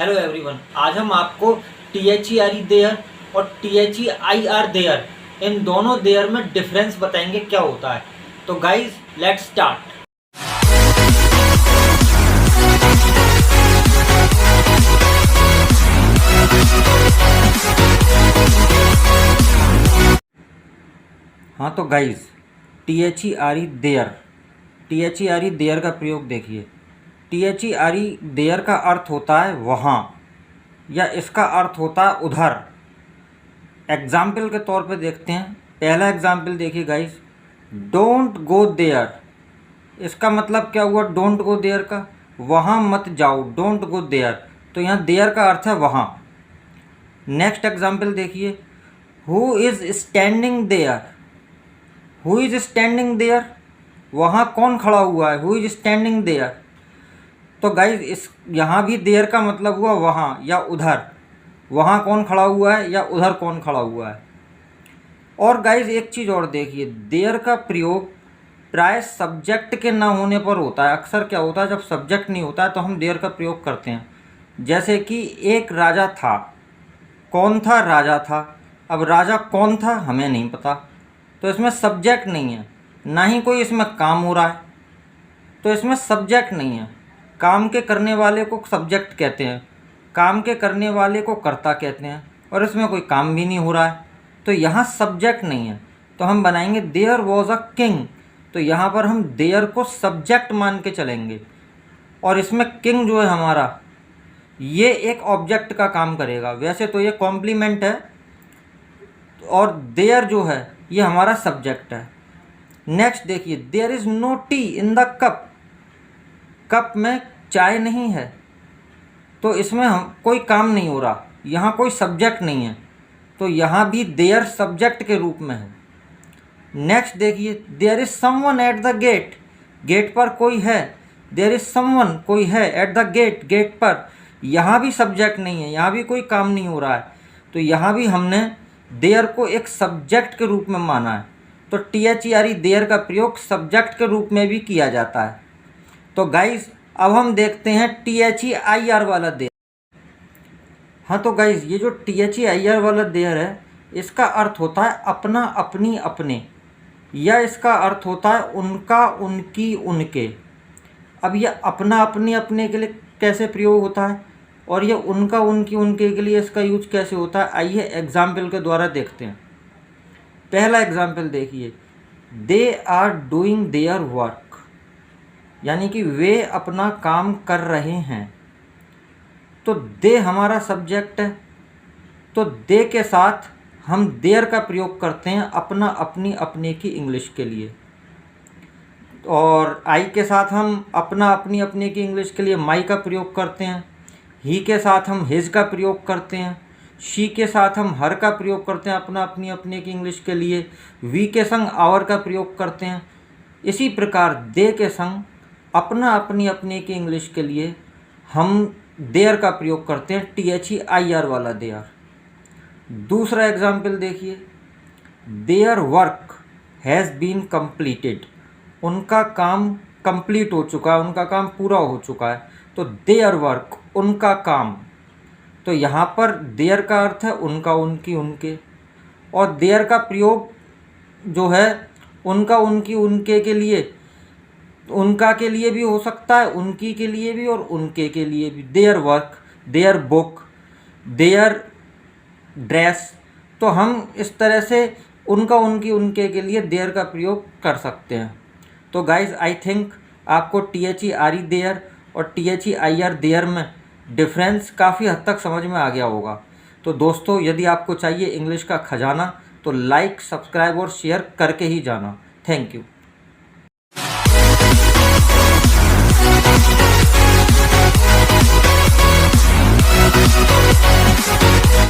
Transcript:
Hello everyone, आज हम आपको THERE देयर और THEIR देयर इन दोनों देयर में डिफरेंस बताएंगे क्या होता है। तो गाइज लेट्स स्टार्ट। हाँ तो गाइज THERE देयर का प्रयोग देखिए। THERE देयर का अर्थ होता है वहाँ, या इसका अर्थ होता है उधर। एग्जाम्पल के तौर पे देखते हैं। पहला एग्जाम्पल देखिए गाइस, डोंट गो देयर। इसका मतलब क्या हुआ डोंट गो देयर का? वहाँ मत जाओ, डोंट गो देयर। तो यहाँ देयर का अर्थ है वहाँ। नेक्स्ट एग्जाम्पल देखिए, who is standing there. Who is standing there, वहाँ कौन खड़ा हुआ है? Who is standing there. तो गाइज इस यहाँ भी देयर का मतलब हुआ वहाँ या उधर। वहाँ कौन खड़ा हुआ है या उधर कौन खड़ा हुआ है। और गाइज एक चीज़ और देखिए, देयर का प्रयोग प्राय सब्जेक्ट के ना होने पर होता है। अक्सर क्या होता है, जब सब्जेक्ट नहीं होता है तो हम देयर का प्रयोग करते हैं। जैसे कि एक राजा था। कौन था? राजा था। अब राजा कौन था हमें नहीं पता, तो इसमें सब्जेक्ट नहीं है, ना ही कोई इसमें काम हो रहा है, तो इसमें सब्जेक्ट नहीं है। काम के करने वाले को सब्जेक्ट कहते हैं, काम के करने वाले को कर्ता कहते हैं, और इसमें कोई काम भी नहीं हो रहा है, तो यहाँ सब्जेक्ट नहीं है। तो हम बनाएंगे देयर वॉज अ किंग। तो यहाँ पर हम देयर को सब्जेक्ट मान के चलेंगे, और इसमें किंग जो है हमारा, ये एक ऑब्जेक्ट का काम करेगा। वैसे तो ये कॉम्प्लीमेंट है, और देयर जो है ये हमारा सब्जेक्ट है। नेक्स्ट देखिए, there is no tea in the cup. Cup में चाय नहीं है, तो इसमें हम कोई काम नहीं हो रहा, यहाँ कोई सब्जेक्ट नहीं है, तो यहाँ भी देयर सब्जेक्ट के रूप में है। नेक्स्ट देखिए, there is someone at the gate. Gate पर कोई है, देयर इज समवन, कोई है, एट द गेट, गेट पर। यहाँ भी सब्जेक्ट नहीं है, यहाँ भी कोई काम नहीं हो रहा है, तो यहाँ भी हमने देयर को एक सब्जेक्ट के रूप में माना है। तो THERE देयर का प्रयोग सब्जेक्ट के रूप में भी किया जाता है। तो गाइज अब हम देखते हैं THEIR वाला देयर। हाँ तो गाइज ये जो THEIR वाला देयर है, इसका अर्थ होता है अपना, अपनी, अपने, या इसका अर्थ होता है उनका, उनकी, उनके। अब ये अपना, अपनी, अपने के लिए कैसे प्रयोग होता है, और ये उनका, उनकी, उनके के लिए इसका यूज कैसे होता है, आइए एग्जाम्पल के द्वारा देखते हैं। पहला एग्जाम्पल देखिए, they are doing their work, यानी कि वे अपना काम कर रहे हैं। तो दे हमारा सब्जेक्ट है, तो दे के साथ हम देयर का प्रयोग करते हैं अपना, अपनी, अपने की इंग्लिश के लिए। और आई के साथ हम अपना, अपनी, अपने की इंग्लिश के लिए माई का प्रयोग करते हैं। ही के साथ हम हिज का प्रयोग करते हैं। शी के साथ हम हर का प्रयोग करते हैं अपना, अपनी, अपने की इंग्लिश के लिए। वी के संग आवर का प्रयोग करते हैं। इसी प्रकार दे के संग अपना, अपनी, अपने की इंग्लिश के लिए हम देयर का प्रयोग करते हैं, THEIR वाला देयर। दूसरा एग्जाम्पल देखिए, their work has been completed. उनका काम कंप्लीट हो चुका है, उनका काम पूरा हो चुका है, तो देयर वर्क, उनका काम। तो यहाँ पर देयर का अर्थ है उनका, उनकी, उनके, और देयर का प्रयोग जो है उनका, उनकी, उनके के लिए, उनका के लिए भी हो सकता है, उनकी के लिए भी, और उनके के लिए भी। Their work, their book, their dress. तो हम इस तरह से उनका, उनकी, उनके के लिए देयर का प्रयोग कर सकते हैं। तो गाइज आई थिंक आपको THERE देयर और THEIR देयर में डिफरेंस काफ़ी हद तक समझ में आ गया होगा। तो दोस्तों, यदि आपको चाहिए इंग्लिश का खजाना, तो लाइक, सब्सक्राइब और शेयर करके ही जाना। Thank you.